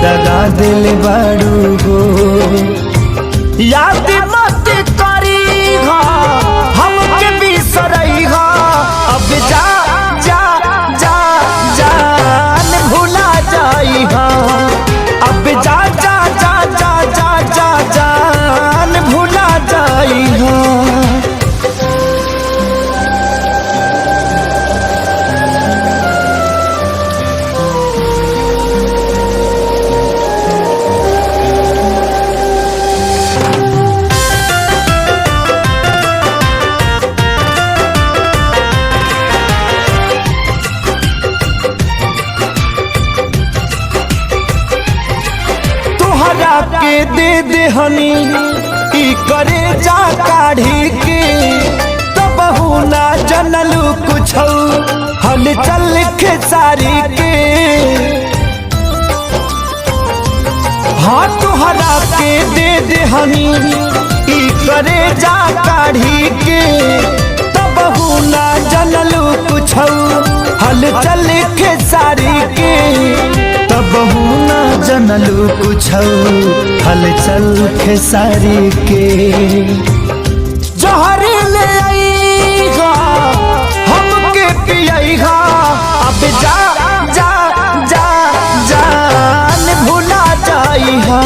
दगा दिल बारू हो। याद मत करी हमके बिसरई अब जा जा जा जान भुला जाई अब जा जा जा जा जा जा जान भुला जाई के दे दे हनी की करे जा काढ़ी के तब ना जनलू कुछ हल चल खेसारी के। हाँ तुहरा के दे दे हनी की करे जा काढ़ी के तब ना जनलू कुछ हल चल खेसारी के तब ना जनलू कुछ हलचल खेसारी के। जहर ले आईगा हमके पियाईगा अब जा जा जा जान भुला जाईगा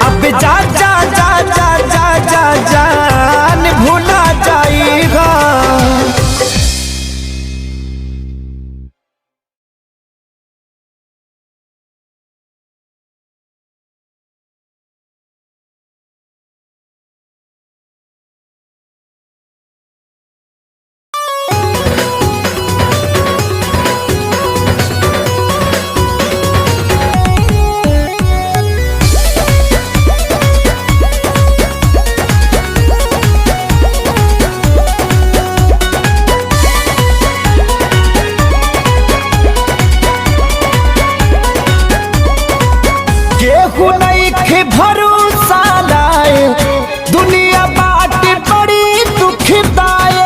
अब जा जा जा जा जा जा जान भुला जाईगा। भरोसा लाए दुनिया बाट बड़ी दुखदाए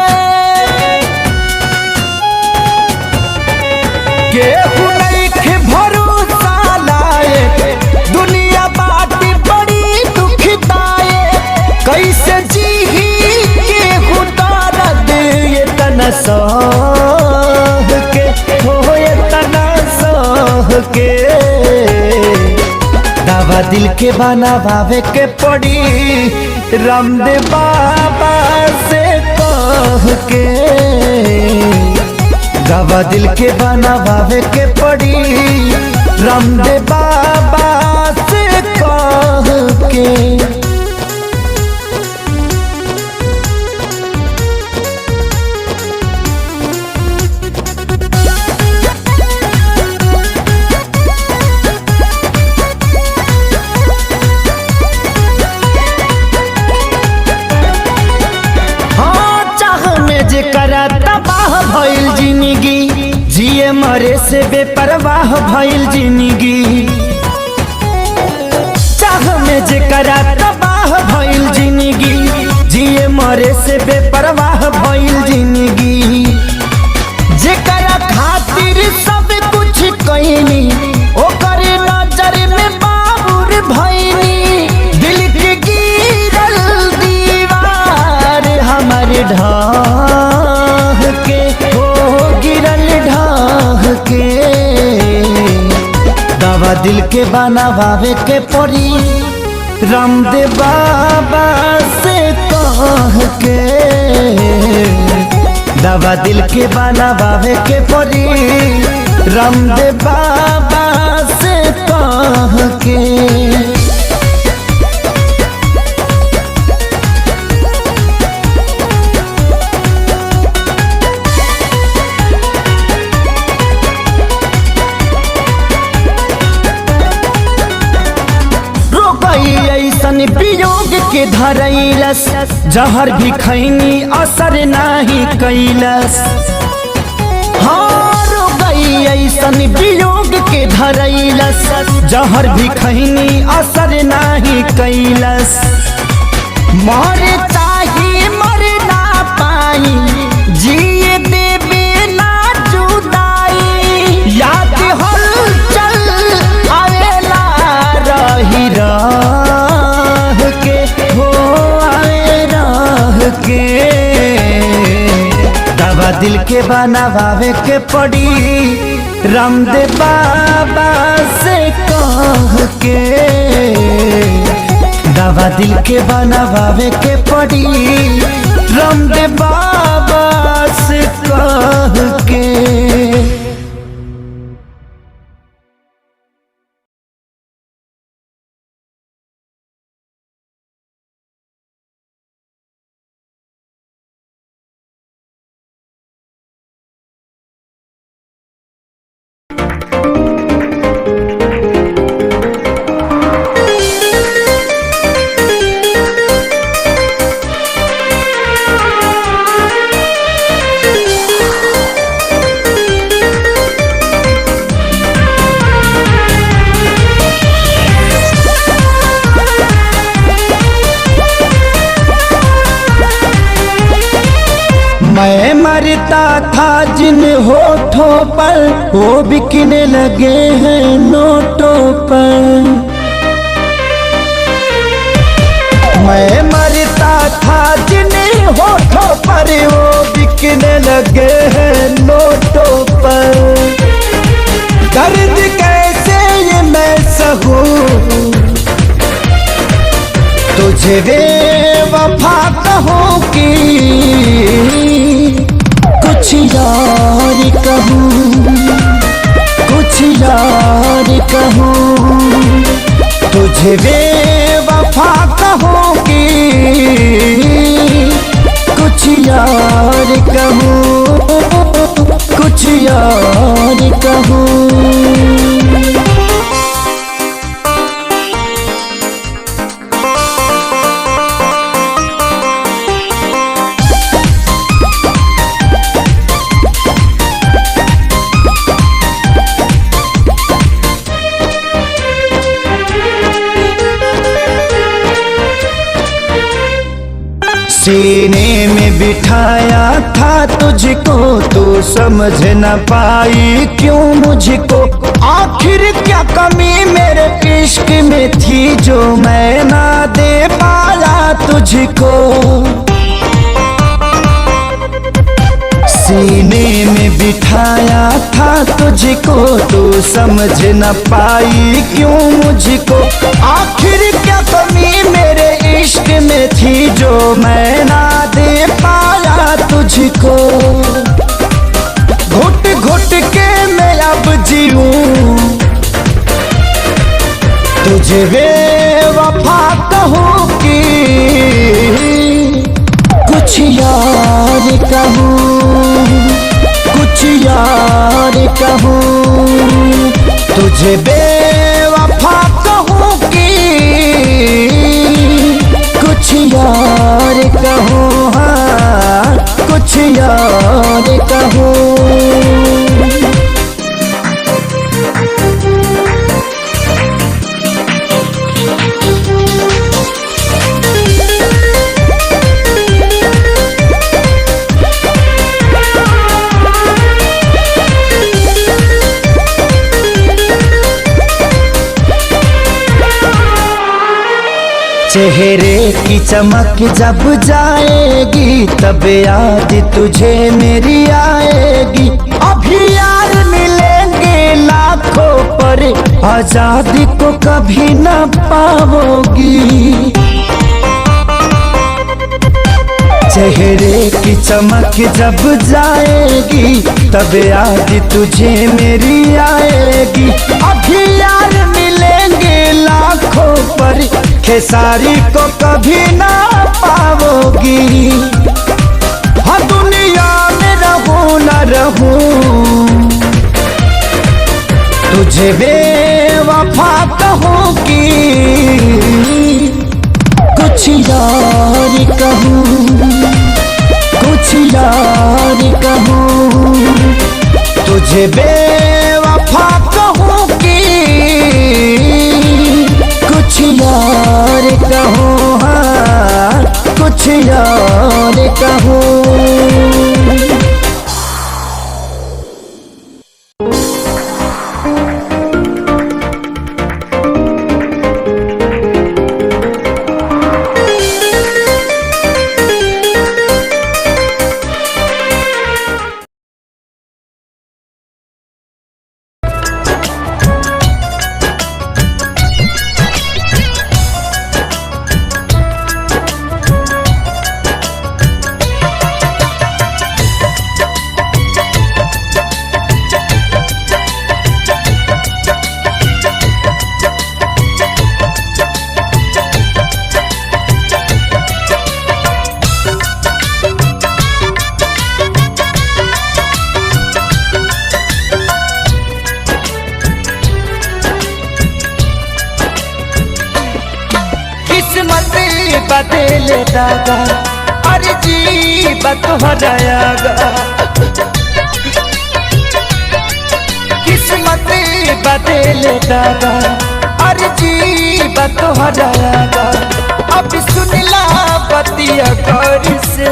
केहू नहीं भरोसा लाए दुनिया बाट बड़ी दुखदाए कैसे जी केहू दर्द ये तना सह के हो ये तना सह के। दवा दिल के बनावे के पड़ी रामदेव बाबा से कह के। दवा दिल के बनावे के पड़ी रामदेव बाबा से कह के। भइल जिंदगी जिए मरे से बेपरवाह भइल जिंदगी चाह में जेकरा तबाह भइल जिंदगी जिए मरे से बेपरवाह भइल जिंदगी जेकरा खातिर सब कुछ कइनी ओकर नजर में बाबूर भइनी दिल के गिरल दीवार हमारे ढाह के दवा दिल के बनावे के पड़ी रामदेव बाबा से कह के। दवा दिल के बनावे के पड़ी रामदेव बाबा से कह के। वियोग के धरैलस जहर भी खैनी असर नाही कैलस। हाँ रो गई ऐसन वियोग के धरैलस जहर भी खैनी असर नाही कैलस। मर चाहे मर ना पाई जिए देवे ना जुदाई याद हल चल आवेला के बनावे के पड़ी रामदेव बाबा से कह के, दवा दिल के बनावे के पड़ी रामदेव बाबा से कह के। मैं मरता था जिन होठों पर वो बिकने लगे हैं नोटों पर। मैं मरता था जिन होठों पर वो बिकने लगे हैं नोटों पर। दर्द कैसे ये मैं सहूं तुझे बेवफा कहूँ कि कुछ यार कहूँ, कुछ यार कहूँ तुझे बेवफा कहूँ कि कुछ यार कहूँ, कुछ यार कहूँ। सीने में बिठाया था तुझको तू समझ न पाई क्यों मुझको। आखिर क्या कमी मेरे इश्क में थी जो मैं ना दे पाया तुझको। सीने में बिठाया था तुझको तू समझ न पाई क्यों मुझको। आखिर क्या कमी मेरे इश्क में थी जो मैं ना दे पाया तुझको। घुट घुट के मैं अब जीऊं तुझे बेवफा कहूँ कि कुछ यार कहूँ, कुछ यार कहूँ तुझे बेवफा कहूँ कि कुछ यार कहूँ, हाँ कुछ यार कहूँ। चेहरे की चमक जब जाएगी तब याद तुझे मेरी आएगी। अभी यार मिलेंगे लाखों पर आजादी को कभी न पाओगी। चेहरे की चमक जब जाएगी तब याद तुझे मेरी आएगी। अभी यार मिलेंगे लाखों पर खेसारी को कभी ना पाओगी। हाँ दुनिया में रहूं न रहूं तुझे बेवफा कहूँ कि कुछ यार कहूँ, कुछ यार कहूँ तुझे बेवफा कहूँ कि कुछ यार कहूँ, हाँ कुछ यार कहूँ। बदले दागा अरे जी बतोहरायागा किस्मत बदले दागा अरे जी बतोहरायागा अब सुनला बतिया गौर से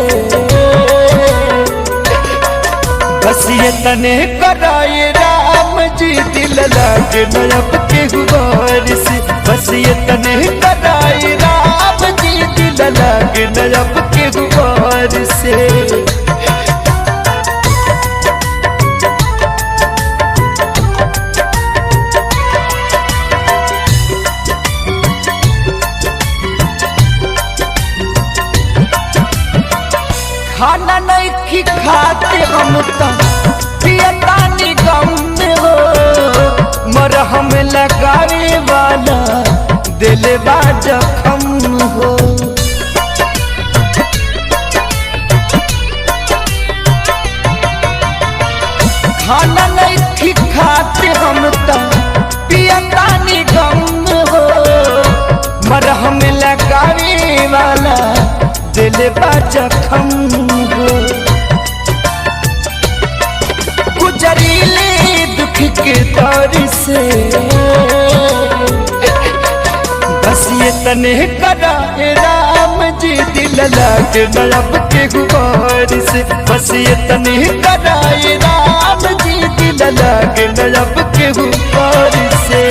बस ये तने कराए राम जी दिल लागे नयब के गुबार से बस ये तने कराए राम जी दिल लागे नयब के गुबार से खाना नहीं खाते हम तो पियतानी गम में हो मरहम लगावे वाला दिल बा जखम हो खाना नहीं खाते हम तो पियतानी गम हो मरहम लगावे वाला दिल बा जखम हो गुजरीले दुख के दौर से बस ये तने कराए राम जी दिल लागे नयब के गुबार से बस ये तने कराए राम जी दिल लागे नयब के गुबार से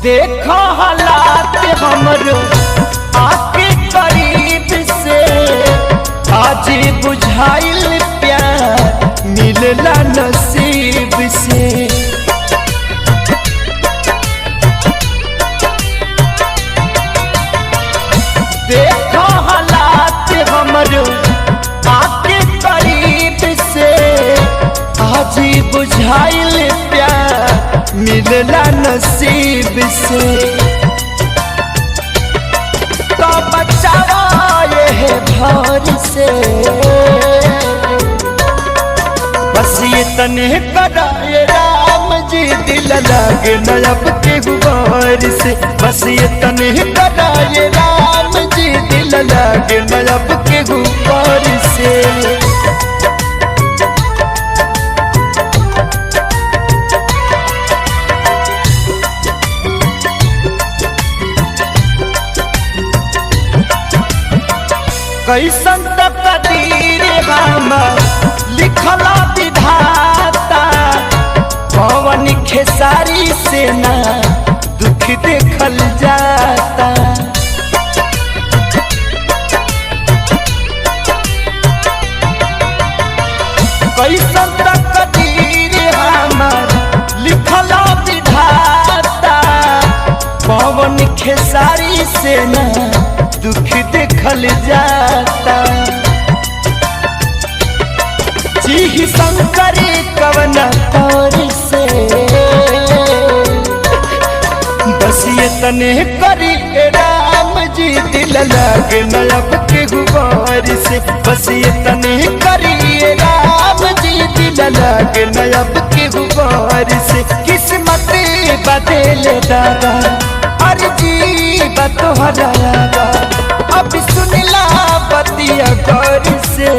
देखो हालात हमरो आके करीब से आज बुझाइल प्यार मिलला नसीब से देखो हालात हमरो आके करीब से आज बुझाइल प्यार मिलला नसीब से तो बचावा ये भौर से बस ये तने कराए राम जी दिल लागे नयब के गुबार से बस ये तने कराए राम जी दिल लागे नयब के गुबार से कैसन तकदीर हमर लिखला विधाता पवन खेसारी से ना दुख देखल जाता कैसन तकदीर हमर लिखला विधाता पवन खेसारी से ना दुख देखल जाता जी शंकर कवन तौर से बस ये तने करी राम जी दिल लागे नयब के गुबार से बस ये तने करी राम जी दिल लागे नयब के गुबार से किस्मत बदले दादा अरे जी बतोहरायागा अब सुनला बतिया गौर से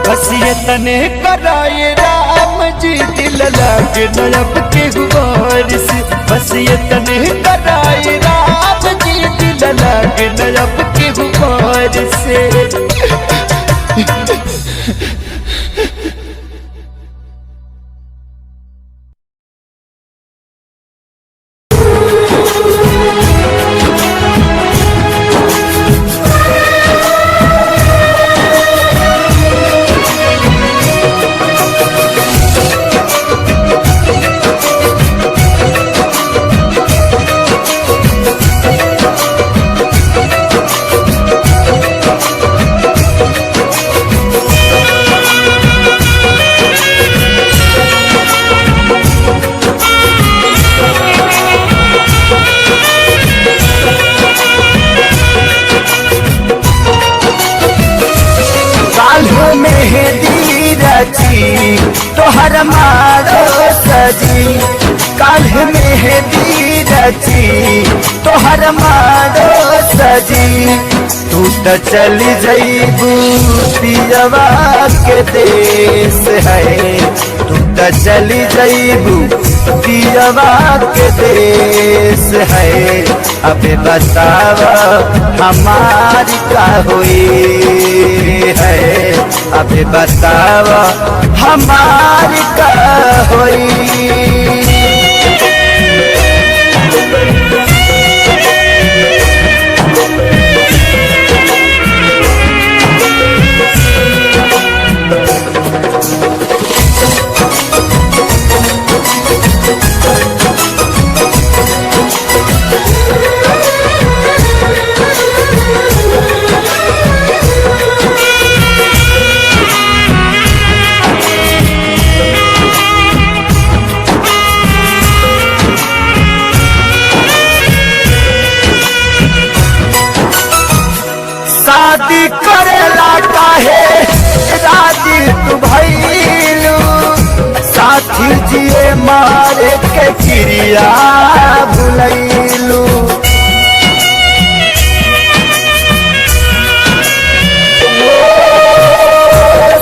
बस ये तने कराए राम जी दिल लागे नयब के गुबार से बस ये तने कराए राम जी दिल लागे नयब के गुबार से काल्हे मेहंदी रची तोहर मारो सजी, काल्हे मेहंदी रची तोहर मारो सजी। तू तो चली जईबू पियवा के देश है, तू तो चली जईबू पियवा के देश है। अबे बतावा हमारी का हुई है, अबे बतावा हमारी का हुई। शादी करेला काहे राजी तू भइलू, साथी जिए मारे के चिड़िया भुलैलू।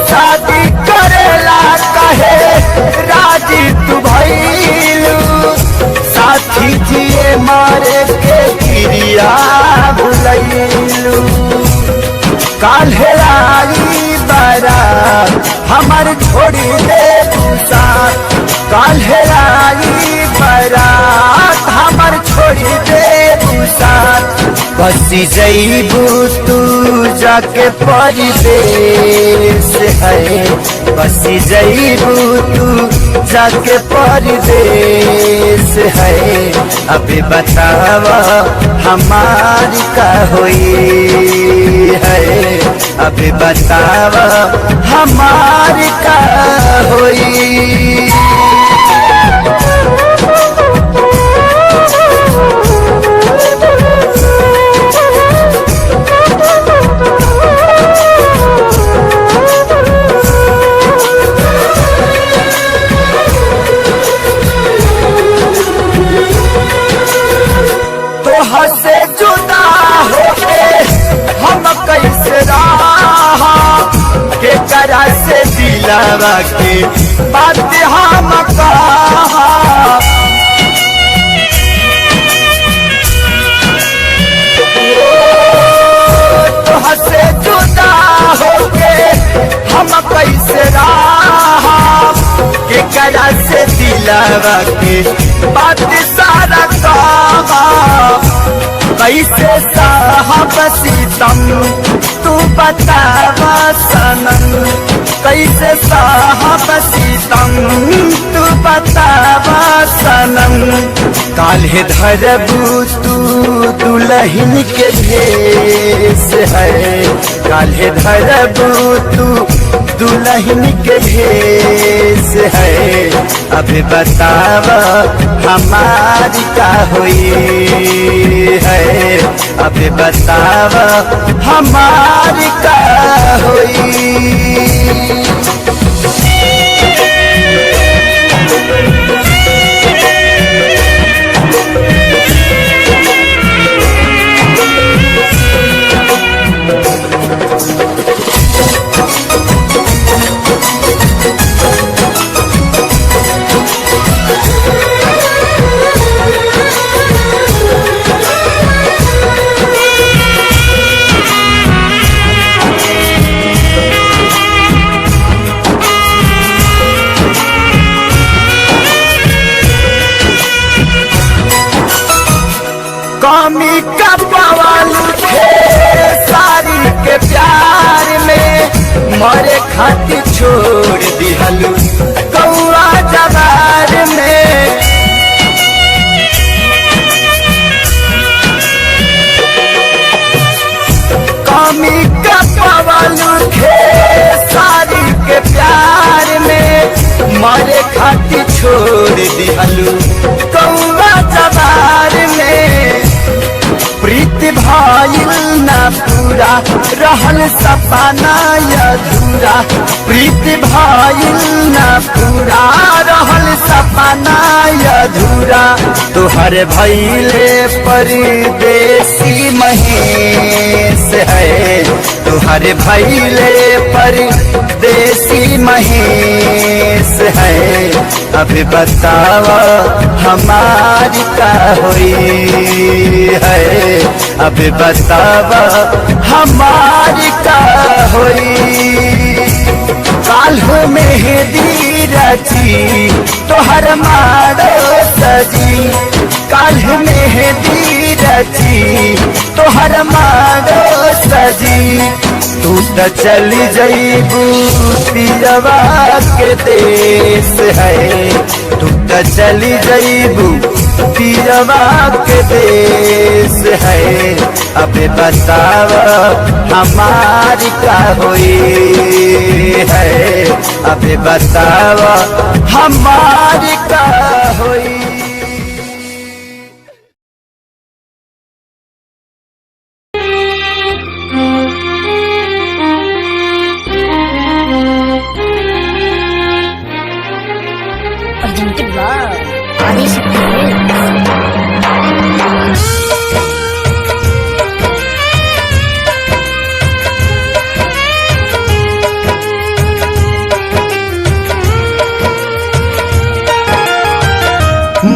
शादी करेला काहे राजी तू भइलू, साथी जिए मारे के चिड़िया भुलैलू। काल्हे आई बारात हमर छोड़ी दे साथ, काल्हे आई बारात हमर छोड़ी दे साथ। बसी जईबू तू जाके परदेश है, बसी जईबू तू जाके परदेश है। अबे बतावा हमारी का हुई है, अबे बतावा हमारी का हुई। से जुदा होके हम कैसे रहा, के करा से दिलावा के बात हम कहा। तो से जुदा होके हम कैसे रहा, के करा से दिलावा के बात सारा कहा। कैसे साहब सीतम तू बतावा सनम, कैसे साहब सीतम तू बतावा सनम। काल्हे धरबू तू दुल्हन के भेष है, काल्हे धरबू तू दुल्हन के भेष है। अबे बतावा हमारी का हुई है, अबे बतावा हमारी का हुई। कमी का पवाल सारी के प्यार में, मरे खातिर छोड़ दिहलू कौआ जवार में। कमी का पवाल सारी के प्यार में, मरे खातिर छोड़ दिहलू कौआ जवार में। प्रीत भाईल ना पूरा रहल सपना अधूरा, प्रीत भइल ना पूरा, रहल सपना अधूरा, तुहर भइले परदेसी महेश है, तुहर भइले परदेसी महेश है। अभी बताव हमारी का हुई है, अभी बताव हमारी का हुई। काल्ह मेहंदी रची तोहर मारो सजी, काल्ह मेहंदी रची तोहर मारो सजी, तू त चली जईबू पियवा के देश है, तू त चली जईबू पियवा के देश है। अबे बताव हमारी का हुई है, अबे बताव हमारी का हुई।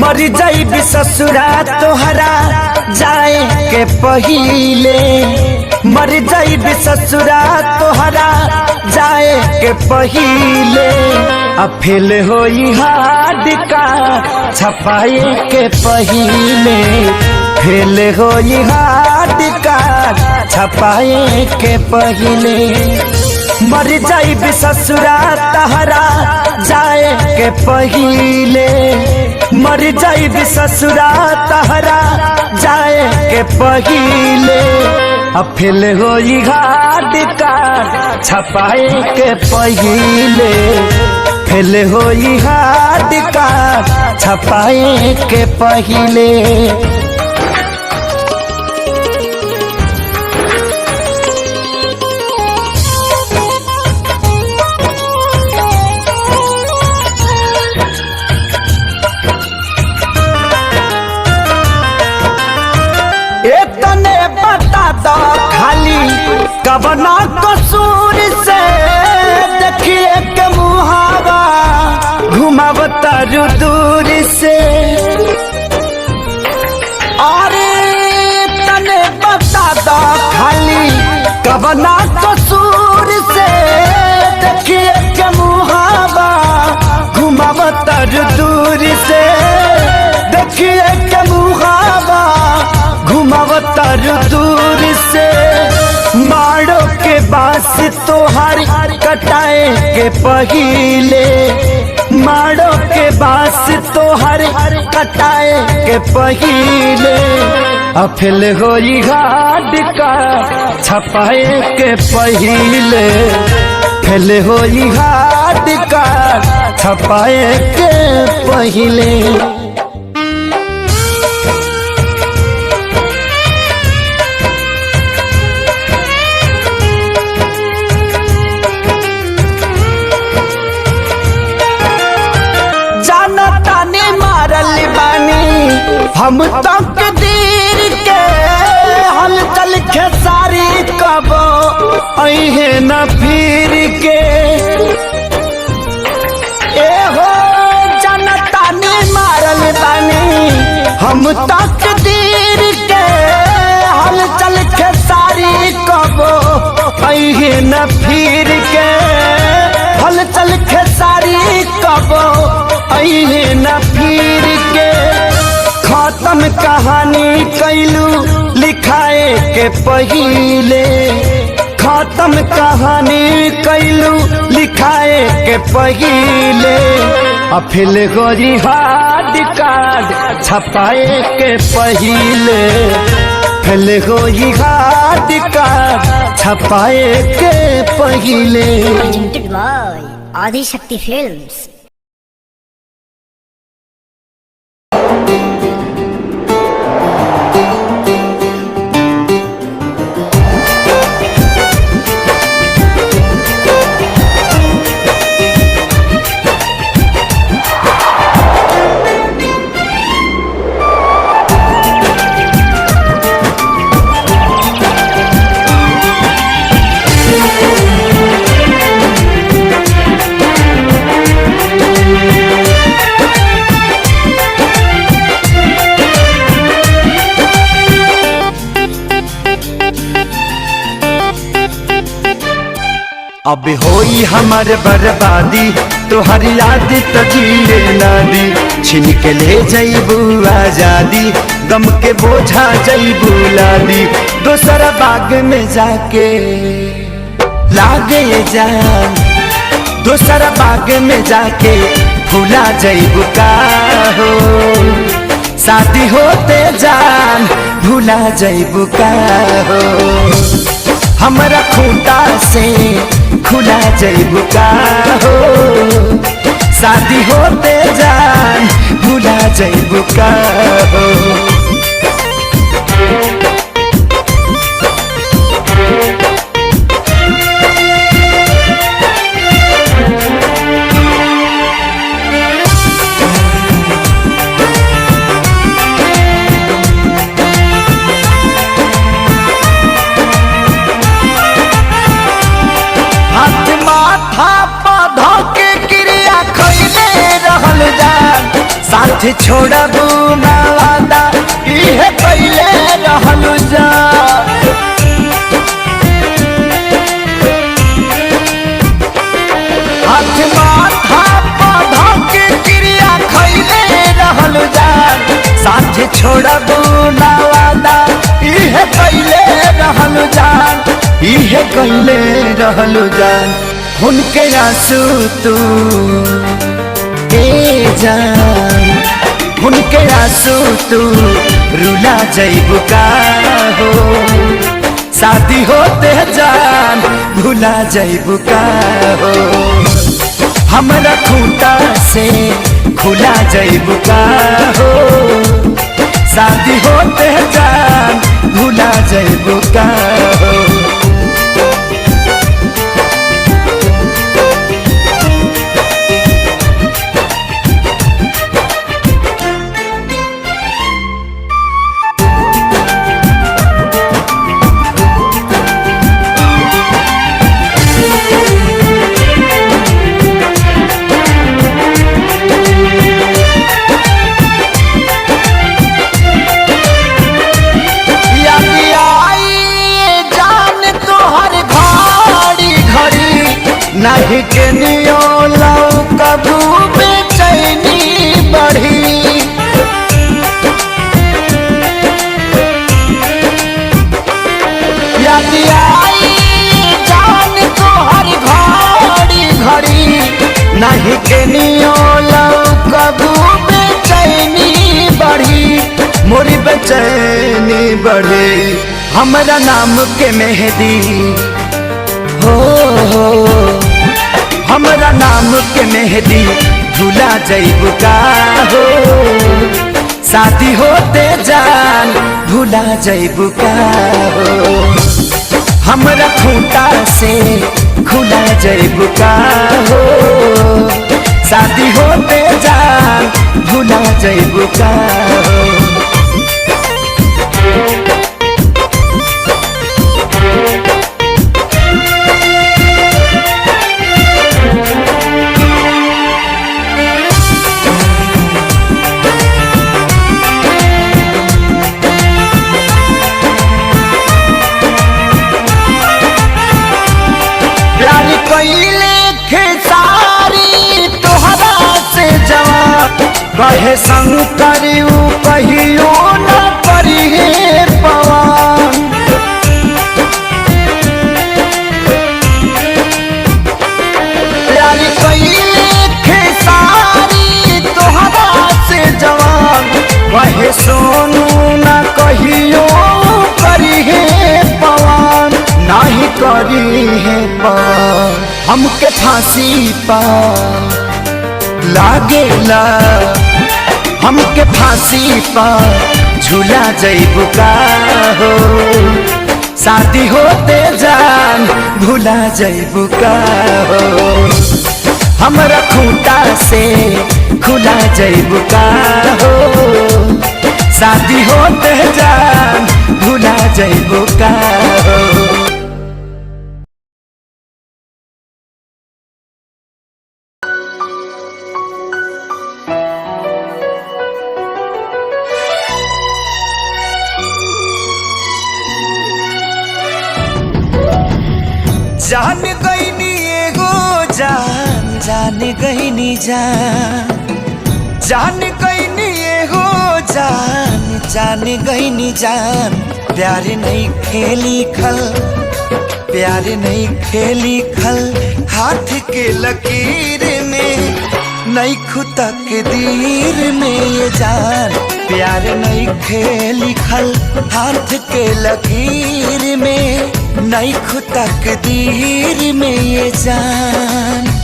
मर जाइबी ससुरा तोहरा जाए के पहिले, मर जाइबी ससुरा तोहरा जाए के पहिले, अब फेल होई हार्ड का छपाए के पहिले, फेल होई हार्ड का छपाए के पहिले। मर जाइबी ससुरा तोहरा जाए के पहिले, मर जाइबी ससुरा तोहरा जाए के पहिले, अब फेल होई हार्ड कार्ड छपाए के पहिले, फेल होई हार्ड कार्ड छपाए के पहिले। कबना कसूर से देखिए के मुहावा घुमावता दूर से, अरे तने बता दो खाली कबना कसूर से देखिए के मुहावा घुमावता दूर से, देखिए के मुहावा घुमावता दूर से। मारो के बास तोहार कटाए के पहिले, मारो के बास तोहार कटाए के पहिले, अब फेल होई हार्ड का छपाए के पहिले, फेल होई हार्ड का छपाए के पहिले। हम तक दीर के हलचल खेसारी कबो अहे न फिर के, ए हो जनता ने मारल बानी हम तक दीर के हलचल खेसारी कबो अहे न फिर के, हलचल खेसारी कबो अहे न फिर के। खत्म कहानी कैलू लिखाए के पहिले, खत्म कहानी कैलू लिखाए के पहिले, अब फेल होई हार्ड कार्ड छपाए के पहिले, फेल होई हार्ड कार्ड छपाए के पहिले। Presented by Adi Shakti Films। अब होई हमार बर्बादी तोहर याद तो जिए ना दी। छीन के ले जइबू आजादी गम के बोझा जइबू लादी। दोसरा बाग में जाके लागे जान, दोसरा बाग में जाके भूला जइबू का हो। शादी होते जान भूला जइबू का हो। हमरा खूंटा से खुला जइबू का हो। शादी होते जान भूला जइबू का हो। साथ छोड़बू ना वादा इहे पहले रहलू जा। हाथ माथा पौधा के क्रिया खैले रहलू जा। साथ छोड़बू ना वादा इहे पहले रहलू जान, इहे पहले रहलू जान। उनके आंसू तू जान, उनके आंसू तू रुला जइबू का हो। शादी होते जान भूला जइबू का हो। हमरा खूंटा से खुला जइबू का हो। शादी होते जान भूला जइबू का हो। नहीं के नियो लाऊ कबू बेचैनी बढ़ी। याद आई जान तोहर घड़ी घड़ी। नहीं के नियो लाऊ कबू बेचैनी बढ़ी। मोरी बेचैनी बढ़ी। हमरा नाम के मेहंदी हो, हमरा नाम के मेहंदी भूला जइबू का हो। शादी होते जान भूला जइबू का हो। हमरा खूंटा से खुला जइबू का हो। शादी होते जान भूला जइबू का हो। कहे संग करियो कहियो न परिहे पवन। प्यारी कइले खेसारी तोहरा से जवान। कहे सोनू न कहियो करिहे पवन। नहीं करिहे पवन हमके फांसी पा लागेला। हमके फांसी पर झूला जइबू का हो। शादी होते जान भूला जइबू का हो। हमरा खूंटा से खुला जइबू का हो। शादी होते जान भूला जइबू का हो। जान गईनी जान जान गई नी जान गई नी ये हो जान गई नी जान। प्यार नहीं खेली खल प्यार नहीं खेली खल हाथ के लकीर में नहीं खुदा के दीर में ये जान। प्यार नहीं खेली खल हाथ के लकीर में नहीं खुदा के दीर में ये जान।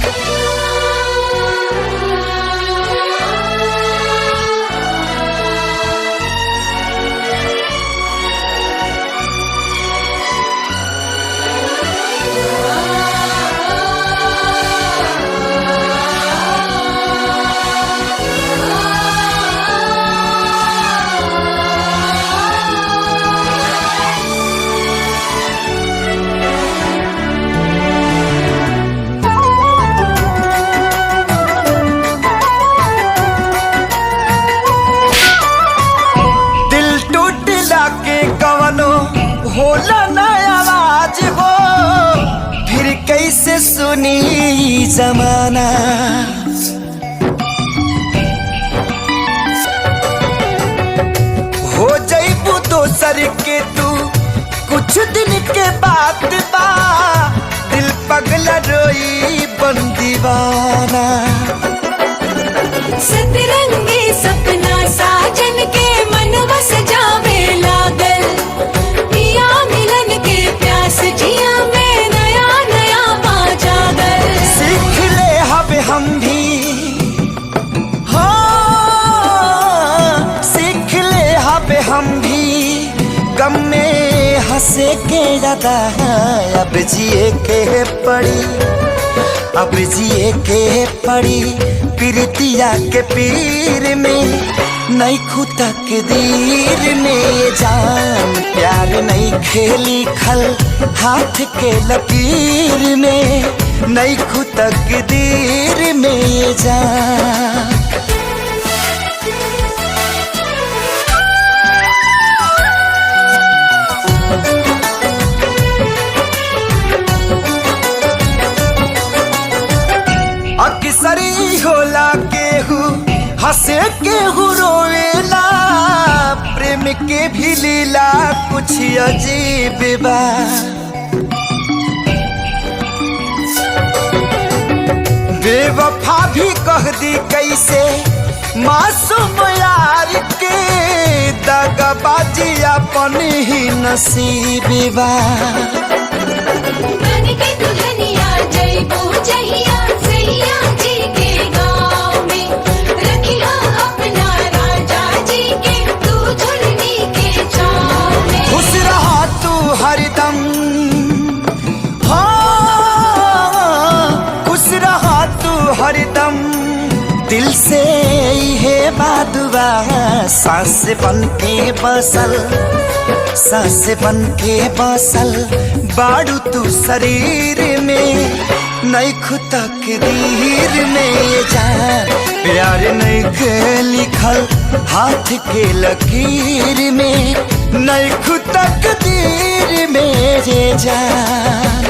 होला ना आवाज हो फिर कैसे सुनी जमाना। हो जाइबू दोसर के तू कुछ दिन के बाद बा दिल पगला रोई बन दीवाना। सतरंगी सपना साजन के मनवा सजावे लागल पिया मिलन के प्यास जिया में नया नया पा जागल। सीख ले हब हम भी सीख ले हब हम भी गम में हंसे के ज्यादा अब जिए के पड़ी अब जिए के पड़ी प्रीतिया के पीर में नहीं खुदा के दीर में ये जान। प्यार नहीं खेली खल हाथ के लकीर में नहीं खुदा के दीर में ये जान। अक्सरी होला केहू हंसे केहू रोवेला प्रेम के भी लीला कुछ अजीब बा। बेवफा भी कह दी कैसे मासूम यार के दगाबाजी अपन ही नसीब बा। बन के दुल्हनिया जइबू जहिया सैया जी के गाँव में रखिया अपना राजा जी के तू झुलनी के छाँव में। खुश रहा तू हरदम खुश रहा तू हरदम दिल से ये बादुआ सांस बन के बसल सांस बन के बसल बाड़ू तू शरीर में नहीं खुदा के दीर में ये जान। प्यार नहीं के लिखल हाथ के लकीर में नहीं खुदा के दीर में ये जान।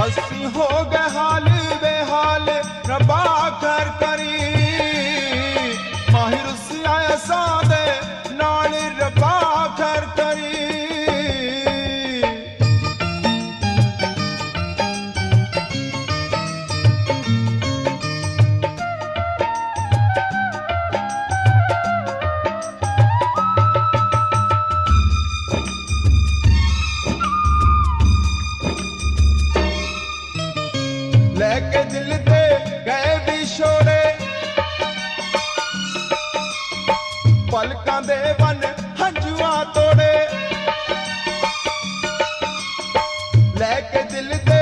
हस्ती हो गए हाल बेहाल रब्बा कर करी माहिर से आया सादे नाल रब्बा कर करी लेके दिल ते गए विछोड़े पलकां दे वन हंजुआ तोड़े लेके दिल ते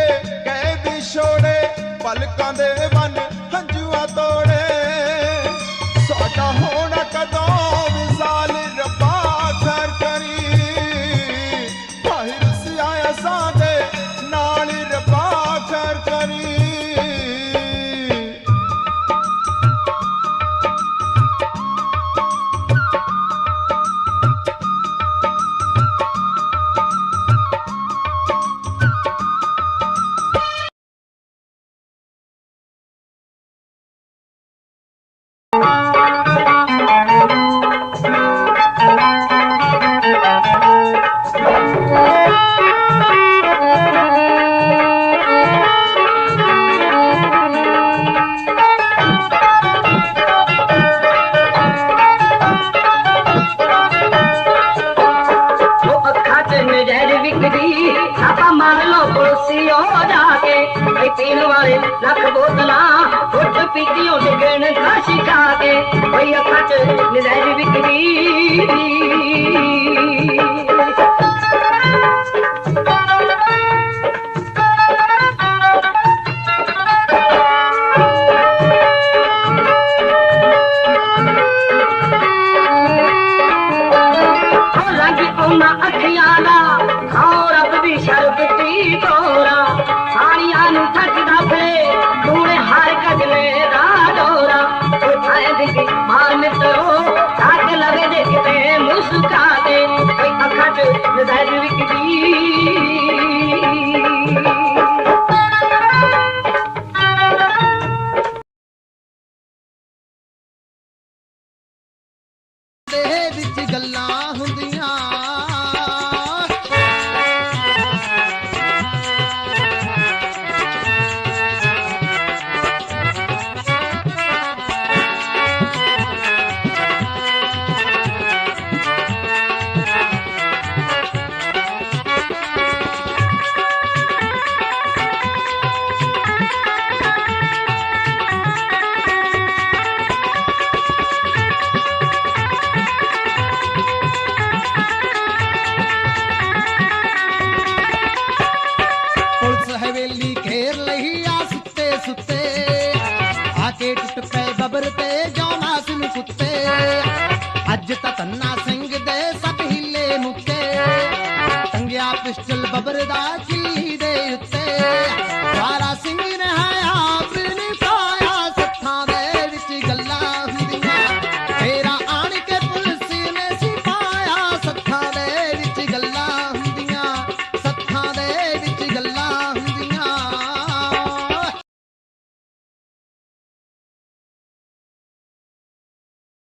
गए विछोड़े पलकां दे वन हंजुआ तोड़े साडा होना कदों विसाल रब्बा कर करी माहिर से आया सादे नाल रब्बा कर करी पीन वाले लख बोतला फुट पीतियों डिगण घासी खा के भई अखा च नजर बिकरी लागी औना अखियां दा खाओ रब दी शरबती तोरा सारियां नु थकदा फिरे तूने हर गजले दा डोरा कोई थाए दिखी मार मित्रो ताक लगे देखते मुस्का दे कोई अखा च नजर विकदी विच गल्लां हुंदियां हवेली घेर लही आ सुते सुते आके टुट पे बबर ते जौना सुन कुत्ते अज ता तन्ना सिंह दे सब हिले मुक्के टंगिया पिस्टल बबर दा किल्ली दे उत्ते सारा सिंह ने आप ने पाया सत्थां दे विच गल्लां हुंदियां तेरा आण के पुलिस ने सिपाया सत्थां दे विच गल्लां हुंदियां सत्थां दे विच गल्लां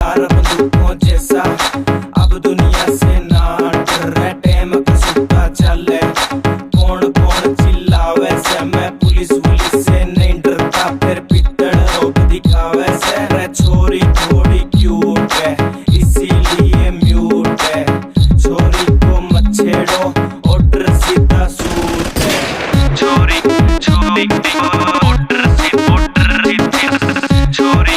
बंदूकों जैसा अब दुनिया से ना डर रहे टाइम का चले कौन कौन चिल्लावे से मैं पुलिस से नहीं डरता फिर पित्तड़ रोक दिखावे से रे छोरी थोड़ी क्यूट है इसीलिए म्यूट है छोरी को मत छेड़ो ऑर्डर सीधा सूट है छोरी छोरी ऑर्डर छोरी छोरी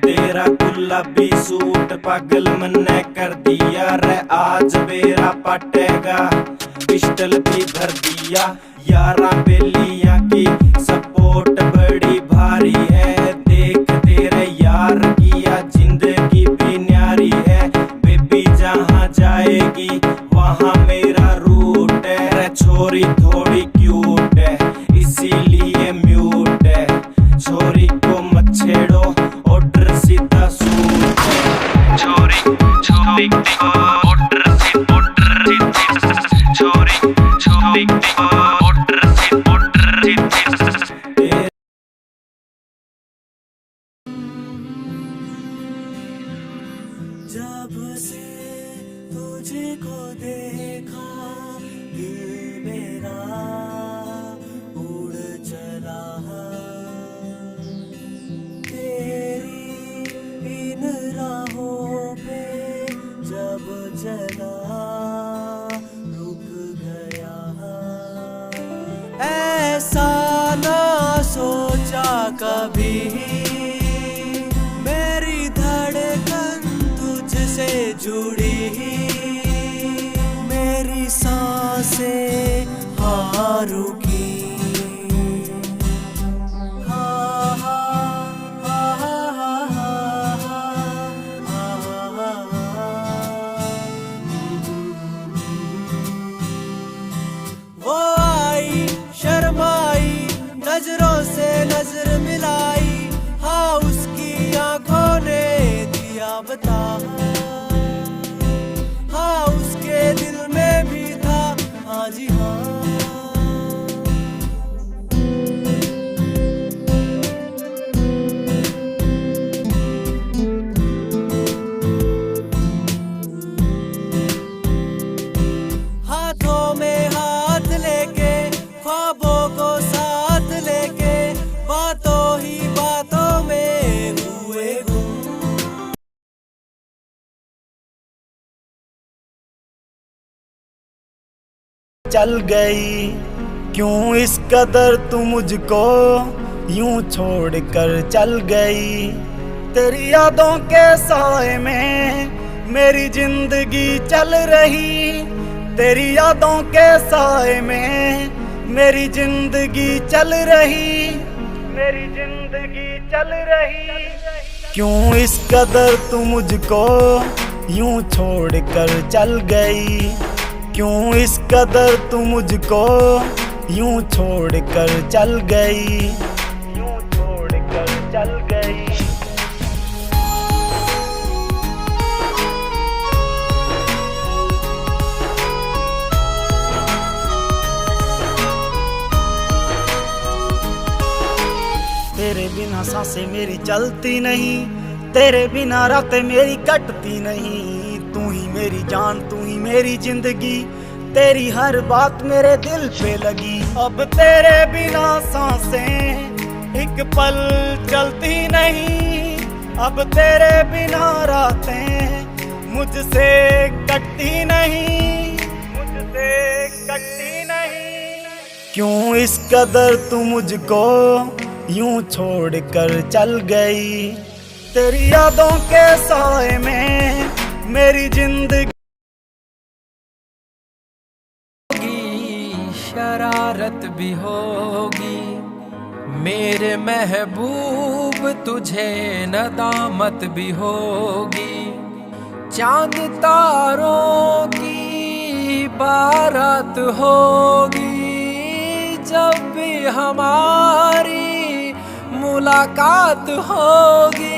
तेरा गुलाबी सूट पागल मन्ने कर दिया रे आज बेरा पटेगा पिस्टल भी भर दिया यारा बेलिया की सपोर्ट बड़ी भारी है देख तेरे यार किया जिंदगी भी न्यारी है बेबी जहाँ जाएगी वहाँ मेरा रूट है रे छोरी थोड़ी क्यूट है इसीलिए म्यूट है छोरी को मत छेड़ो ऑर्डर सीधा सूट है छोरी छोरी ऑर्डर छोरी तुझको देखा दिल मेरा उड़ चला तेरी इन राहों पे जब चला रुक गया ऐसा ना सोचा कभी मेरी धड़कन तुझसे जुड़ी मेरी सांसें हाँ रुकी हाँ हाँ हाँ हाँ हाँ वो आई शर्माई नजरों से नजर मिलाई हाँ उसकी आंखों ने दिया बता हाँ उसके दिल में भी था हाँ जी हाँ हाथों में हाथ लेके ख्वाबों को साथ लेके बातों ही बातों में हुए गुम चल गई क्यों इस कदर तू मुझको यूं छोड़ कर चल गई तेरी यादों के साए में मेरी जिंदगी चल रही तेरी यादों के साए में मेरी जिंदगी चल रही मेरी जिंदगी चल रही क्यों इस कदर तू मुझको यूं छोड़ कर चल गई क्यों इस कदर तू मुझको यूं छोड़ कर चल गई यूं छोड़ कर चल गई तेरे बिना सांसें मेरी चलती नहीं तेरे बिना रातें मेरी कटती नहीं तू ही मेरी जान तू ही मेरी जिंदगी तेरी हर बात मेरे दिल पे लगी अब तेरे बिना सांसें एक पल चलती नहीं अब तेरे बिना रातें मुझसे कटती नहीं मुझसे कटती नहीं क्यों इस कदर तू मुझको यूं छोड़ कर चल गई तेरी यादों के साए में मेरी जिंदगी शरारत भी होगी मेरे महबूब तुझे नदामत भी होगी चांद तारों की बारात होगी जब भी हमारी मुलाकात होगी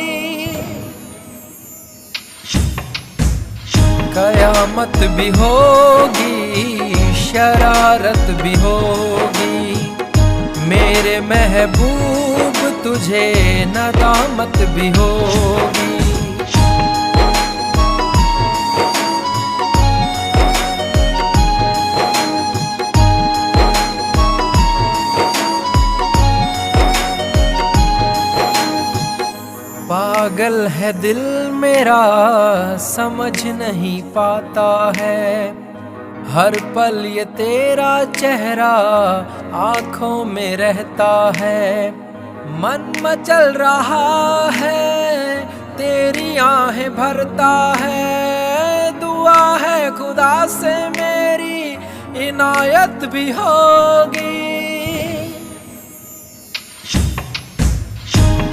कयामत भी होगी शरारत भी होगी मेरे महबूब तुझे नदामत भी होगी पागल है दिल मेरा समझ नहीं पाता है हर पल ये तेरा चेहरा आँखों में रहता है मन मचल रहा है तेरी आहें भरता है दुआ है खुदा से मेरी इनायत भी होगी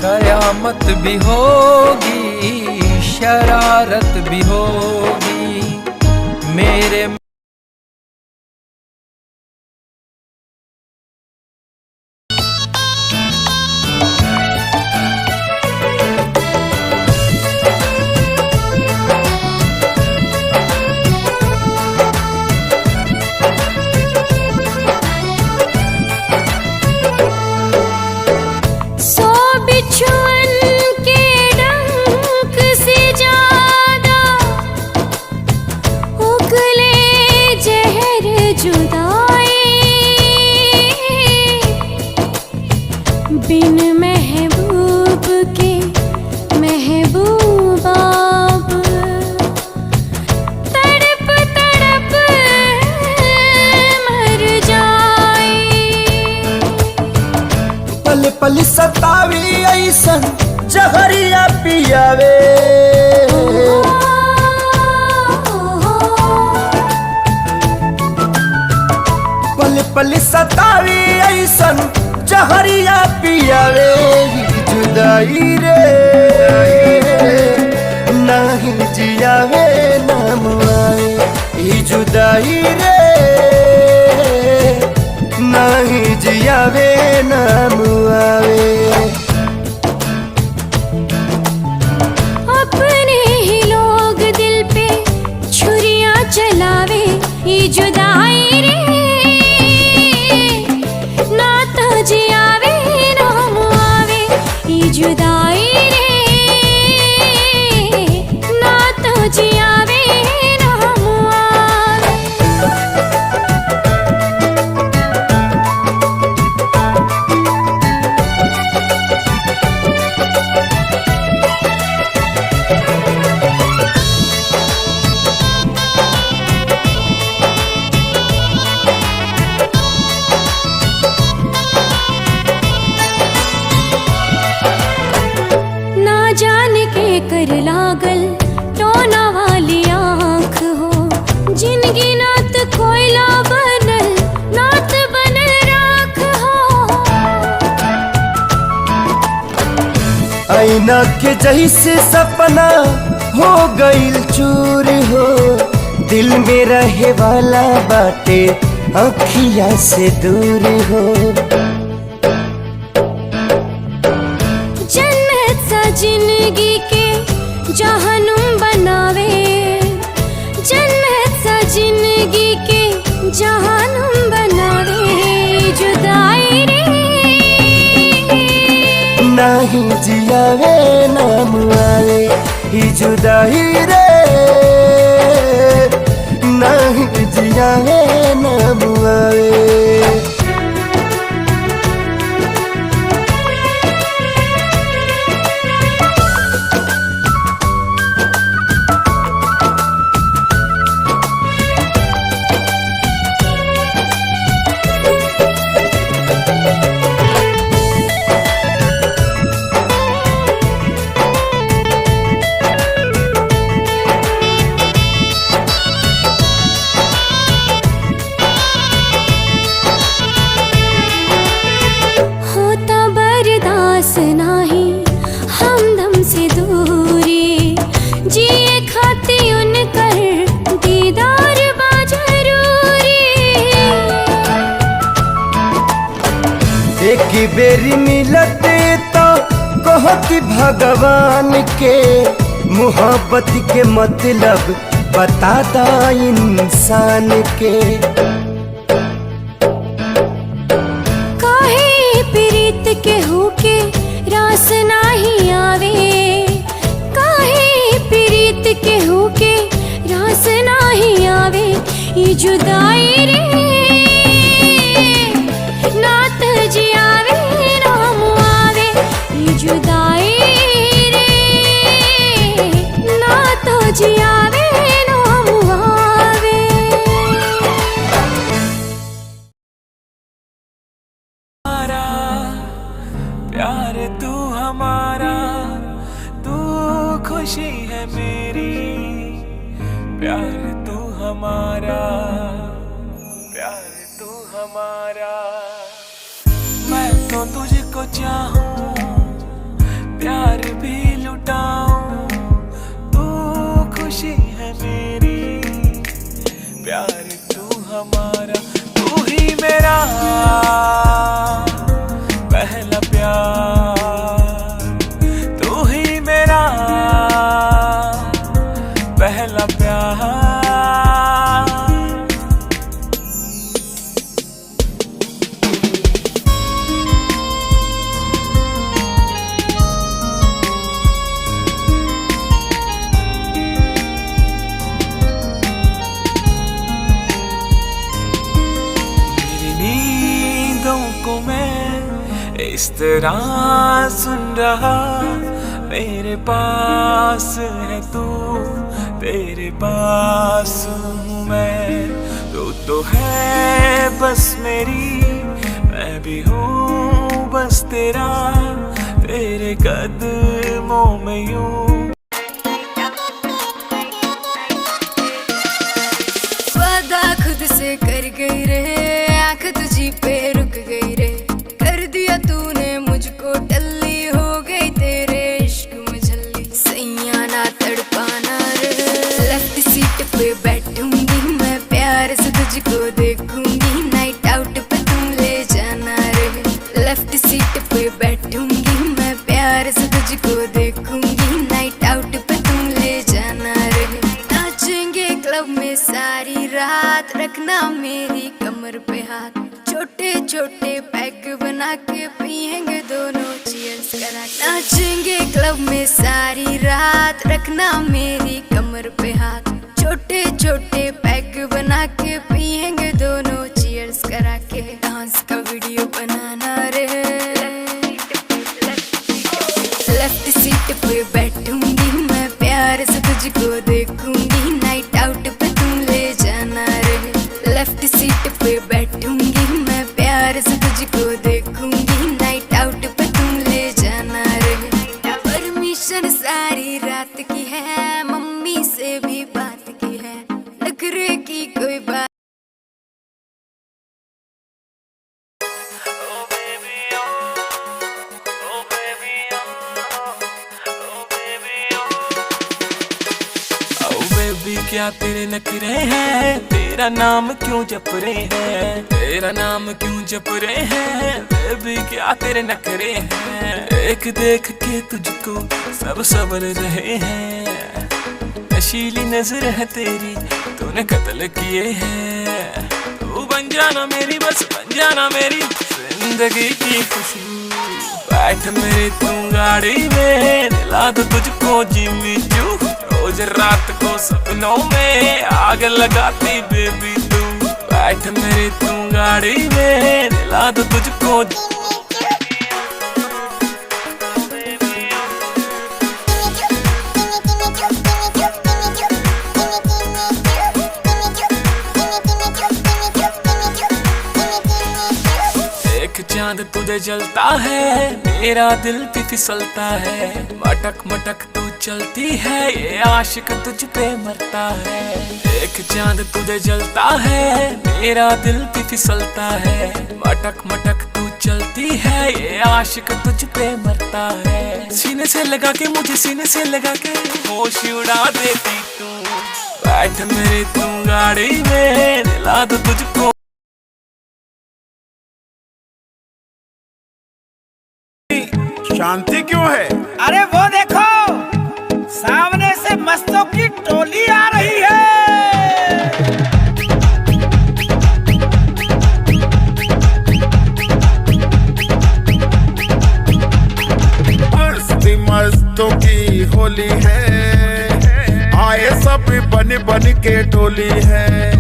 कयामत भी होगी शरारत भी होगी मेरे के डंक से ज्यादा जुदाई बिन महबूब के महबूब अब तड़प तड़प मर जाए। पल पल सतावी ऐसन जहरिया पियावे, पल पल सतावी ऐसन जहरिया पियावे। जुदाई रे नहीं जियावे नाम आए, ई जुदाई रे नहीं जियावे नाम आवे। अपने ही लोग दिल पे छुरियां चलावे, ये जुदाई रे ना तो जियावे ना मुआवे। ये जुदाई रे ना तो जियावे ना मुआवे। ना जाने के कर लागल टोना वाली आँख हो, जिनगी नात कोयला बनल नात बनल राख हो। आईना के जैसे सपना हो गईल चूर हो, दिल में रहे वाला बाटे अखिया से दूर हो। जन्नत सा जिंदगी के जहनुम बनावे, जन्नत सा जिंदगी के जहनुम बनावे। जुदाई रे नहीं जियावे नाम आवे, ई जुदाई रे नहीं जियावे नाम आवे। होता बर्दाश्त नाही हमदम से दूरी, जिए खाती उनकर दीदार बा जरूरी। एक बेरी मिलते तो कहती भगवान के, मोहब्बत के मतलब बताता इंसान के। काहे प्रीत के होके रास नाही आवे, काहे प्रीत के होके रास नाही आवे। ये जुदाई रे नात जियावे ना मुआवे। ये जुदाई रे ना तो जियावे ना मुआवे। प्यार तू हमारा, तू खुशी है मेरी। प्यार तू हमारा, प्यार तू हमारा। मैं तो तुझको चाहूं, प्यार भी लुटाऊं, तू खुशी है मेरी। प्यार तू हमारा, तू ही मेरा पहला प्यार, तू ही मेरा पहला प्यार। इस तरह सुन रहा मेरे पास है तू, तेरे पास हूँ मैं। तो है बस मेरी, मैं भी हूँ बस तेरा, तेरे कदमों में यूं। वादा खुद से कर गई रे, आंख तुझी पे रुक गई रे, कर दिया तूने मुझको टल्ली, हो गई तेरे इश्क में झल्ली, सैया ना तड़पाना रे। लेफ्ट सीट पे बैठूंगी मैं, प्यार से तुझको देखूंगी, नाइट आउट पे तुम ले जाना रे। लेफ्ट सीट पे बैठूंगी मैं, प्यार से तुझको देखूंगी, नाइट आउट पे तुम ले जाना रे। नाचेंगे क्लब में सारी रात, रखना मेरी कमर पे हाथ, छोटे छोटे पैक बना के पिएंगे दोनों चीयर्स करा के। नाचेंगे क्लब में सारी रात, रखना मेरी कमर पे हाथ, छोटे छोटे पैक बना के पिएंगे दोनों चीयर्स करा के। डांस का वीडियो बनाना रे। लेफ्ट सीट पे बैठूंगी मैं, प्यार से तुझको देखूंगी, नाइट आउट पे तुम ले जाना रे। लेफ्ट सीट पे बैठूंगी मैं, प्यार से तुझको देखूंगी, नाइट आउट पे तुम ले जाना रे। परमिशन सारी रात की है, मम्मी से भी बात की है, नखरे की कोई बात। क्या तेरे नखरे हैं, तेरा नाम क्यों जप रहे हैं, तेरा नाम क्यों जप रहे हैं, बेबी क्या तेरे नखरे हैं। देख देख के तुझको सब सबर रहे हैं, नशीली नजर है तेरी, तूने कत्ल किए हैं। तू बन जाना मेरी, बस बन जाना मेरी जिंदगी की खुशबू। बैठ मेरी तू गाड़ी में, दिला दो तुझको जिम्मी चू, रोज रात को सपनों में आग लगाती बेबी तू। बैठ मेरी तू गाड़ी में, दिला दो तुझको चांद तुझे जलता है, मेरा दिल भी फिसलता है, मटक मटक तू चलती है, ये आशिक तुझ पे मरता है। एक चांद तुझे जलता है, मेरा दिल भी फिसलता है, मटक मटक तू चलती है, ये आशिक तुझ पे मरता है। सीने से लगा के मुझे, सीने से लगा के होश उड़ा देती तू। बैठ मेरी तू गाड़ी में, दिला दो तुझको शांति क्यों है? अरे वो देखो, सामने से मस्तों की टोली आ रही है। मस्ती मस्तों की होली है, आए सब बन बन के टोली है।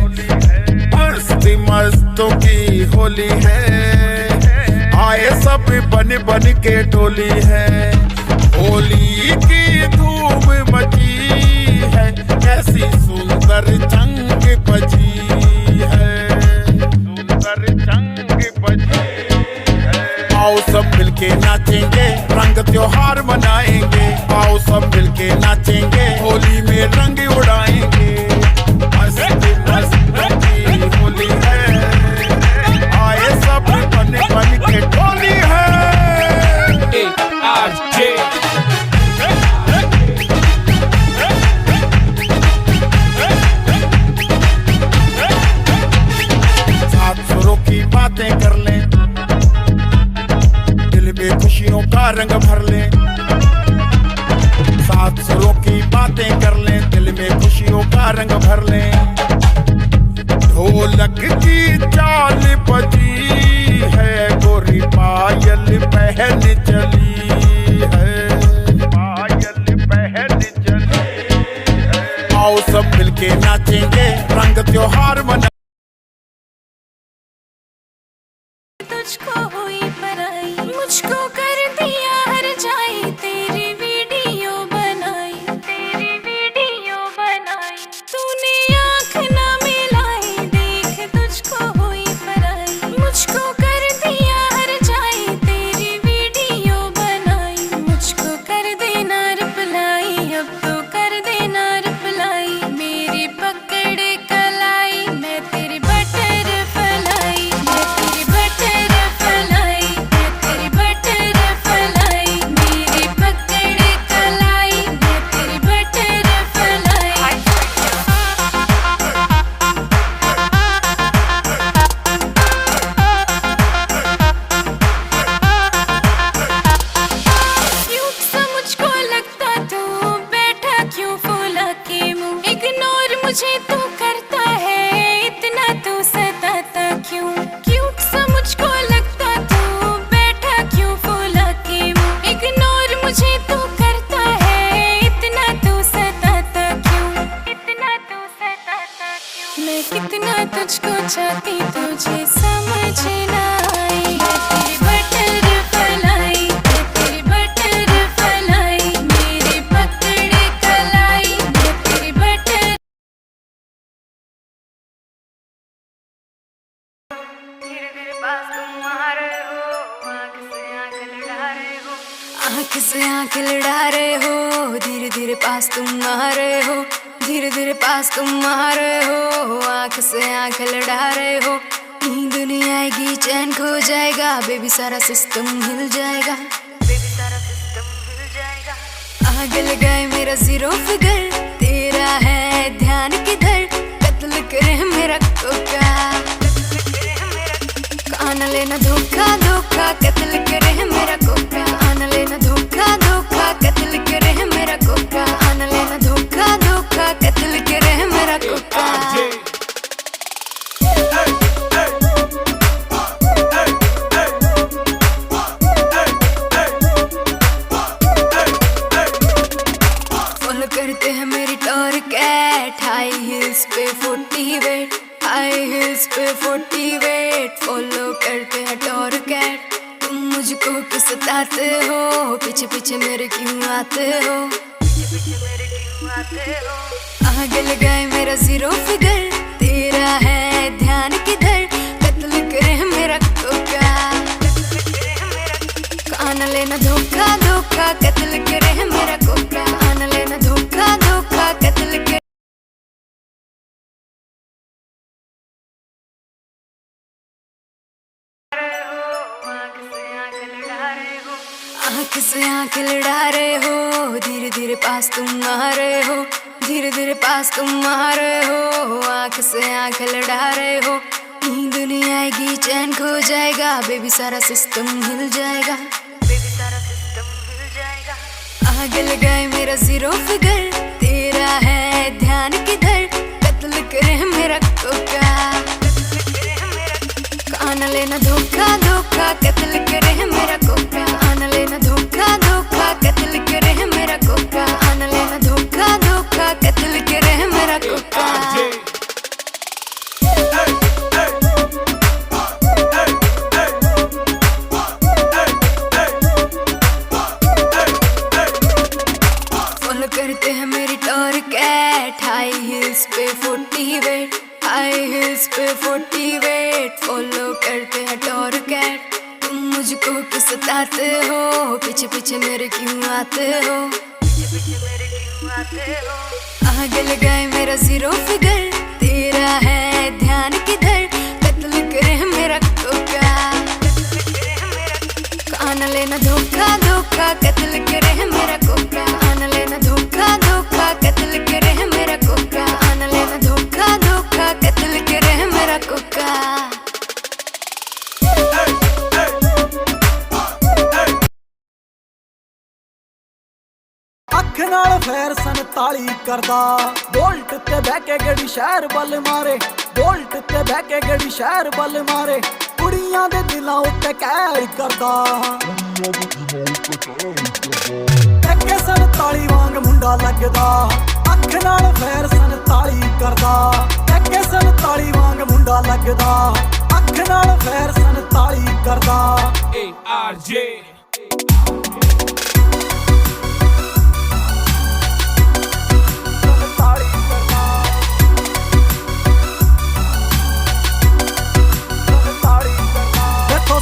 मस्ती मस्तों की होली है, आए सब बन बन के टोली है। होली की धूम मची है, ऐसी सुंदर जंग बजी है, सुंदर जंग बजी है। आओ सब मिलके नाचेंगे, रंग त्योहार मनाएंगे, आओ सब मिलके नाचेंगे, होली में रंग उड़ाएंगे। मस्ती मस्ती होली है, आए सब बन बन के टोली है। सात सुरों की बातें कर लें, दिल में खुशियों का रंग भर लें। सात सुरों की बातें कर लें, दिल में खुशियों का रंग भर लें। ढोलक की चाल बजी है, गोरी पायल पहन चली है, पायल पहन चली है। आओ सब मिलके नाचेंगे, रंग त्योहार मना। तुझको हुई पराई, मुझ मैं कितना तुझको चाहती तुझे समझ ना आई। तेरी बटरफ्लाई, तेरी बटरफ्लाई, मेरी पकड़ कलाई, तेरी बटर। धीरे धीरे पास तुम आ रहे हो, आँख से आँख लड़ा रहे हो, आँख से आँख लड़ा रहे हो, धीरे धीरे पास तुम आ रहे हो, धीरे धीरे पास तुम आ रहे हो, आँख से आँख लड़ा रहे हो। नींद नहीं आएगी, चैन खो जाएगा, बेबी सारा सिस्टम हिल जाएगा, बेबी सारा सिस्टम हिल जाएगा। आग लगाए मेरा जीरो फिगर, तेरा है ध्यान किधर, कत्ल करे मेरा कोका, कान लेना धोखा धोखा, कत्ल करे मेरा कोका, कान लेना धोखा धोखा, कत्ल करे मेरा कोका, कान लेना धोखा धोखा, कत्ल करे मेरा कोका। फॉलो करते हैं मेरी टॉर कैट, हाई हिल्स पे 40 वेट, हाई हिल्स पे 40 वेट, फॉलो करते हैं टॉर कैट। तुम मुझको क्यों सताते हो, पीछे पीछे मेरे क्यों आते हो, पीछे पीछे मेरे क्यों आते हो। आग लगाए मेरा जीरो फिगर, तेरा है ध्यान किधर, कत्ल करे मेरा कोका, कान लेना धोखा धोखा, कत्ल करे मेरा कोका, कान लेना धोखा धोखा, कत्ल करे। आँख से आँख लड़ा रहे हो, धीरे धीरे पास तुम आ रहे हो, धीरे धीरे पास तुम आ रहे हो, आँख से आँख लड़ा रहे हो। नींद नहीं आएगी, चैन खो जाएगा, बेबी सारा सिस्टम हिल जाएगा, बेबी सारा सिस्टम हिल जाएगा। आग लगाए मेरा जीरो फिगर, तेरा है ध्यान किधर, कत्ल करे मेरा कोका, कान लेना धोखा धोखा, कत्ल करे मेरा कोका, कान लेना धोखा धोखा, कत्ल करे मेरा कोका, कान लेना धोखा धोखा, कत्ल करे मेरा कोका। फॉलो करते हैं मेरी टॉर कैट, हाई हिल्स पे 40 वेट, हाई हिल्स पे 40 वेट, फॉलो करते हैं टॉर कैट। तुम मुझको क्यों सताते हो, पीछे पीछे मेरे क्यों आते हो, पीछे पीछे मेरे क्यों आते हो। आग लगाए मेरा जीरो फिगर, तेरा है ध्यान किधर, कत्ल करे मेरा कोका, कान लेना धोखा धोखा, कत्ल करे मेरा कोका, कान लेना धोखा धोखा, कत्ल करे मेरा कोका, कान लेना धोखा धोखा, कत्ल करे मेरा कोका। ਅੱਖ ਨਾਲ ਫੇਰ 47 ਕਰਦਾ, ਬੋਲਟ ਤੇ ਬਹਿ ਕੇ ਗੜੀ ਸ਼ਹਿਰ ਵੱਲ ਮਾਰੇ, ਬੋਲਟ ਤੇ ਬਹਿ ਕੇ ਗੜੀ ਸ਼ਹਿਰ ਵੱਲ ਮਾਰੇ, ਕੁੜੀਆਂ ਦੇ ਦਿਲਾਂ ਉੱਤੇ ਕਹਿਰ ਕਰਦਾ, ਅੱਗੇ 47 ਵਾਂਗ ਮੁੰਡਾ ਲੱਗਦਾ, ਅੱਖ ਨਾਲ ਫੇਰ 47 ਕਰਦਾ, ਅੱਗੇ 47 ਵਾਂਗ ਮੁੰਡਾ ਲੱਗਦਾ, ਅੱਖ ਨਾਲ ਫੇਰ 47 ਕਰਦਾ। ARJ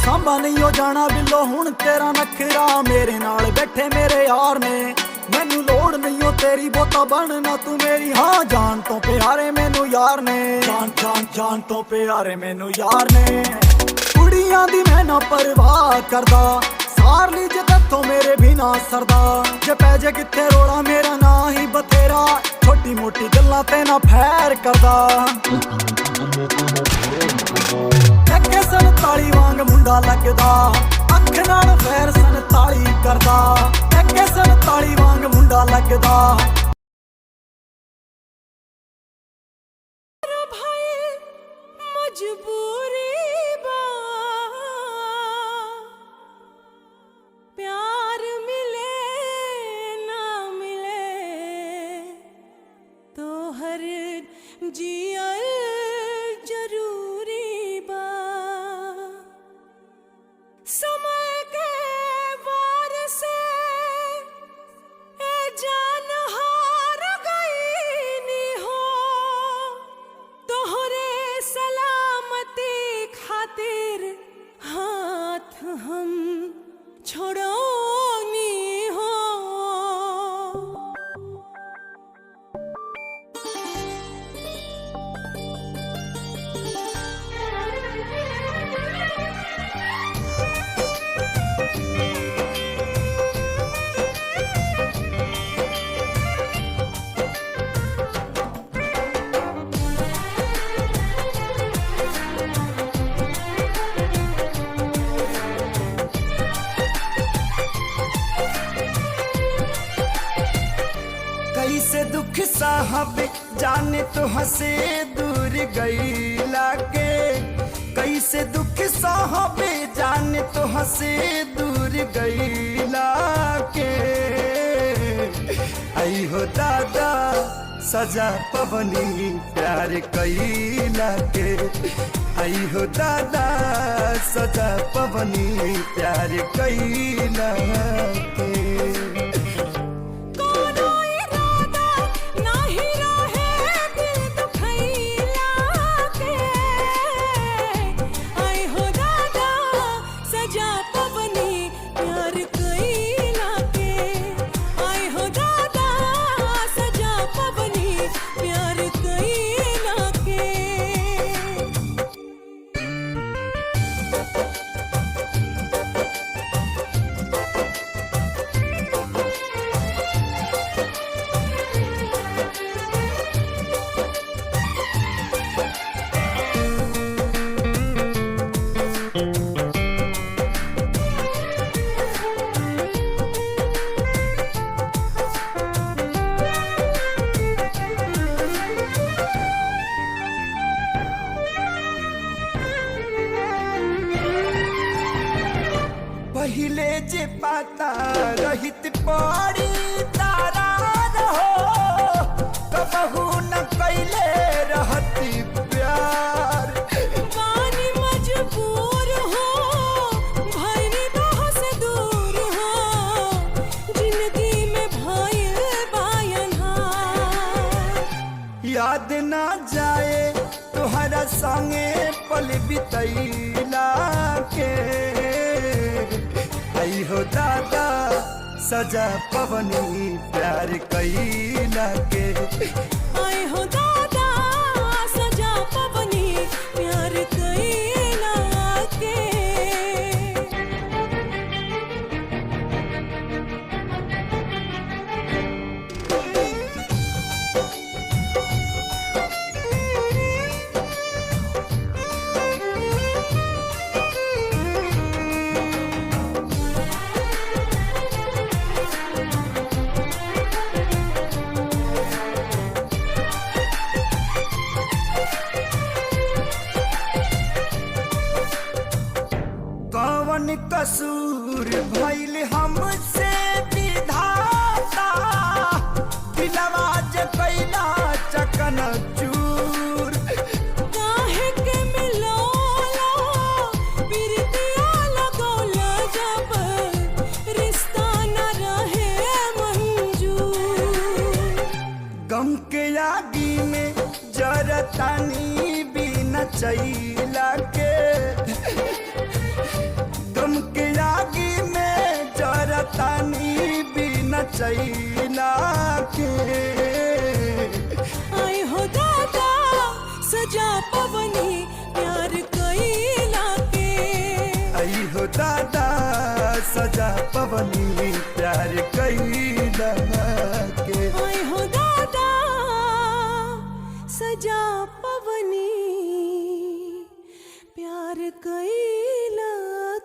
ਸਾਂਭਾ ਨਹੀਂ ਹੋ ਜਾਣਾ ਬਿੱਲੋ ਹੁਣ ਤੇਰਾ ਨਖਰਾ, ਮੇਰੇ ਨਾਲ ਬੈਠੇ ਮੇਰੇ ਯਾਰ ਨੇ, ਮੈਨੂੰ ਲੋੜ ਨਹੀਂ ਓ ਤੇਰੀ ਬਹੁਤਾ ਬਣਨਾ ਤੂੰ ਮੇਰੀ, ਹਾਂ ਜਾਨ ਤੋਂ ਪਿਆਰੇ ਮੈਨੂੰ ਯਾਰ ਨੇ, ਜਾਨ ਜਾਨ ਜਾਨ ਤੋਂ ਪਿਆਰੇ ਮੈਨੂੰ ਯਾਰ ਨੇ। ਕੁੜੀਆਂ ਦੀ ਮੈਂ ਨਾ ਪਰਵਾਹ ਕਰਦਾ, ਸਾਰ ਲਈ ਜੇ ਤੇਥੋਂ ਮੇਰੇ ਬਿਨਾ ਸਰਦਾ, ਜੇ ਪੈ ਜੇ ਕਿੱਥੇ ਰੋਲਾ ਮੇਰਾ ਨਾਂ ਹੀ ਬਥੇਰਾ, ਛੋਟੀ ਮੋਟੀ ਗੱਲਾਂ ਤੇ ਨਾ ਫੈਰ ਕਰਦਾ। ਅੱਗੇ 47 ਵਾਂਗ ਮੁੰਡਾ ਲੱਗਦਾ, ਅੱਖ ਨਾਲ ਫੇਰ 47 ਕਰਦਾ, ਅੱਗੇ 47 ਵਾਂਗ ਮੁੰਡਾ ਲੱਗਦਾ। मजबूरी बा, प्यार मिले ना मिले तो हर जियल खातिर हाथ हम छोड़ोनी हो। कैसे दुख साहब जाने तो हंसे दूर गईला के, कैसे दुख साहब जाने तो हंसे दूर गईला के। आई हो दादा सजा पवनी प्यार कैला के, आई हो दादा सजा पवनी प्यार कैला के। पहिले जे पाता रहित पड़ी तारा रहो, कबहू न कैले रहती प्यार। पानी मजबूर हो भइनी तोह से दूर हो, जिंदगी में भइल बायनहार। याद ना जाए तोहरा संगे पल बितैला के, आई हो दादा सजा पवनी प्यार कैला के। आई हो दादा सजा पवनी प्यार कैला के। कौन कसूर भइल हमसे विधाता, दिलवा जे कैला चकन चूर। काहे के मिलोला बिरतिया लगौला, जब रिश्ता न रहे मंजूर। गम के आगी में जरतानी बिना चैला के, गम के आगी में जरतानी बिना चैला के। आई हो दादा सजा पवनी प्यार कैला के, आई हो दादा सजा पवनी प्यार कैला के। आई हो दादा सजा पवनी प्यार कैला।